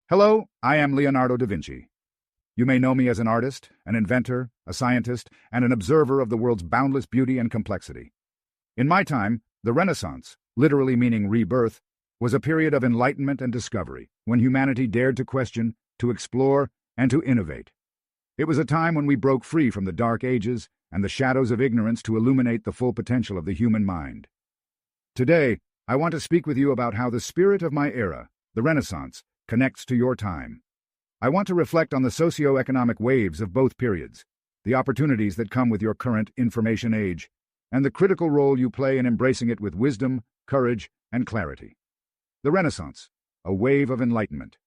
Hello, I am Leonardo da Vinci. You may know me as an artist, an inventor, a scientist, and an observer of the world's boundless beauty and complexity. In my time, the Renaissance, literally meaning rebirth, was a period of enlightenment and discovery, when humanity dared to question, to explore, and to innovate. It was a time when we broke free from the dark ages and the shadows of ignorance to illuminate the full potential of the human mind. Today, I want to speak with you about how the spirit of my era, the Renaissance, connects to your time. I want to reflect on the socioeconomic waves of both periods, the opportunities that come with your current information age, and the critical role you play in embracing it with wisdom, courage, and clarity. The Renaissance, a wave of enlightenment.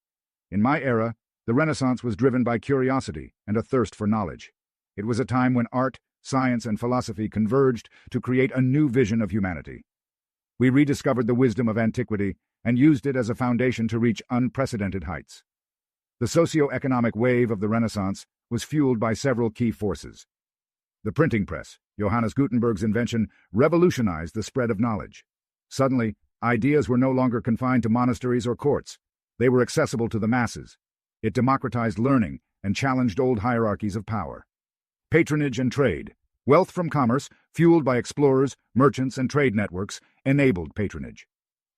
In my era, the Renaissance was driven by curiosity and a thirst for knowledge. It was a time when art, science, and philosophy converged to create a new vision of humanity. We rediscovered the wisdom of antiquity and used it as a foundation to reach unprecedented heights. The socioeconomic wave of the Renaissance was fueled by several key forces. The printing press, Johannes Gutenberg's invention, revolutionized the spread of knowledge. Suddenly, ideas were no longer confined to monasteries or courts. They were accessible to the masses. It democratized learning and challenged old hierarchies of power. Patronage and trade. Wealth from commerce, fueled by explorers, merchants, and trade networks, enabled patronage.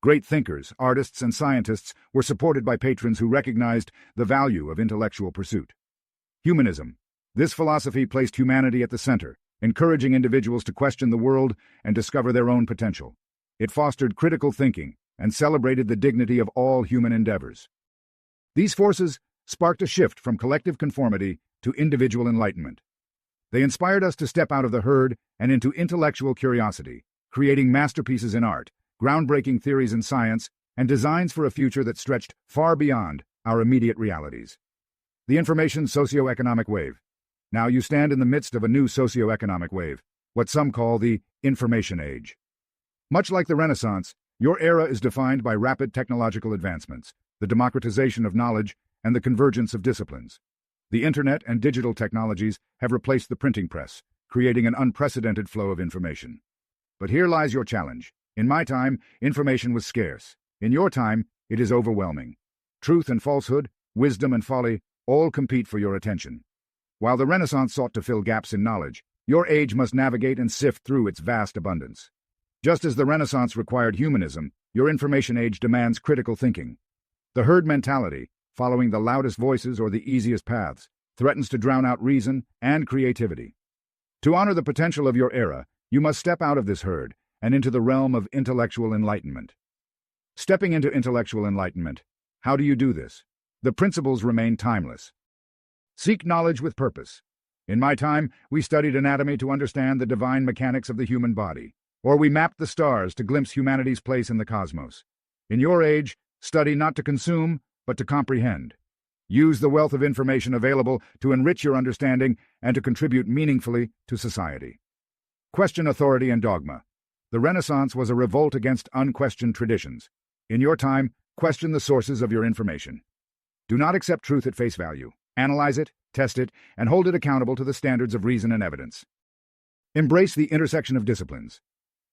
Great thinkers, artists, and scientists were supported by patrons who recognized the value of intellectual pursuit. Humanism. This philosophy placed humanity at the center, encouraging individuals to question the world and discover their own potential. It fostered critical thinking and celebrated the dignity of all human endeavors. These forces sparked a shift from collective conformity to individual enlightenment. They inspired us to step out of the herd and into intellectual curiosity, creating masterpieces in art, groundbreaking theories in science, and designs for a future that stretched far beyond our immediate realities. The information socioeconomic wave. Now you stand in the midst of a new socioeconomic wave, what some call the information age. Much like the Renaissance, your era is defined by rapid technological advancements, the democratization of knowledge, and the convergence of disciplines. The internet and digital technologies have replaced the printing press, creating an unprecedented flow of information. But here lies your challenge. In my time, information was scarce. In your time, it is overwhelming. Truth and falsehood, wisdom and folly, all compete for your attention. While the Renaissance sought to fill gaps in knowledge, your age must navigate and sift through its vast abundance. Just as the Renaissance required humanism, your information age demands critical thinking. The herd mentality, following the loudest voices or the easiest paths, threatens to drown out reason and creativity. To honor the potential of your era, you must step out of this herd and into the realm of intellectual enlightenment. Stepping into intellectual enlightenment, how do you do this? The principles remain timeless. Seek knowledge with purpose. In my time, we studied anatomy to understand the divine mechanics of the human body, or we mapped the stars to glimpse humanity's place in the cosmos. In your age, study not to consume, but to comprehend. Use the wealth of information available to enrich your understanding and to contribute meaningfully to society. Question authority and dogma. The Renaissance was a revolt against unquestioned traditions. In your time, question the sources of your information. Do not accept truth at face value. Analyze it, test it, and hold it accountable to the standards of reason and evidence. Embrace the intersection of disciplines.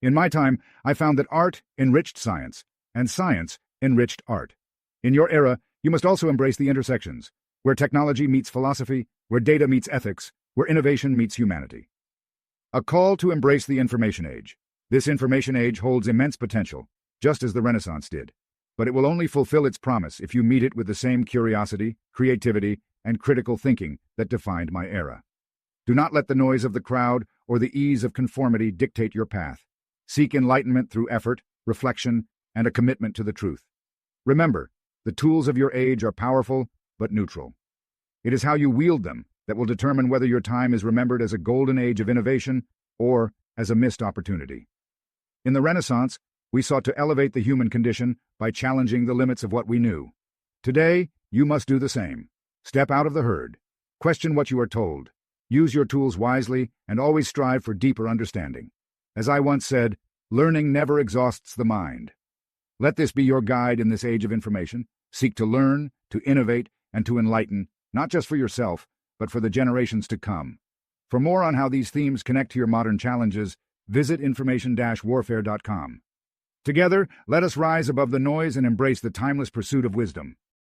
In my time, I found that art enriched science, and science enriched art. In your era, you must also embrace the intersections, where technology meets philosophy, where data meets ethics, where innovation meets humanity. A call to embrace the information age. This information age holds immense potential, just as the Renaissance did. But it will only fulfill its promise if you meet it with the same curiosity, creativity, and critical thinking that defined my era. Do not let the noise of the crowd or the ease of conformity dictate your path. Seek enlightenment through effort, reflection, and a commitment to the truth. Remember, the tools of your age are powerful but neutral. It is how you wield them that will determine whether your time is remembered as a golden age of innovation or as a missed opportunity. In the Renaissance, we sought to elevate the human condition by challenging the limits of what we knew. Today, you must do the same. Step out of the herd. Question what you are told. Use your tools wisely and always strive for deeper understanding. As I once said, learning never exhausts the mind. Let this be your guide in this age of information. Seek to learn, to innovate, and to enlighten, not just for yourself, but for the generations to come. For more on how these themes connect to your modern challenges, visit information-warfare.com. Together, let us rise above the noise and embrace the timeless pursuit of wisdom.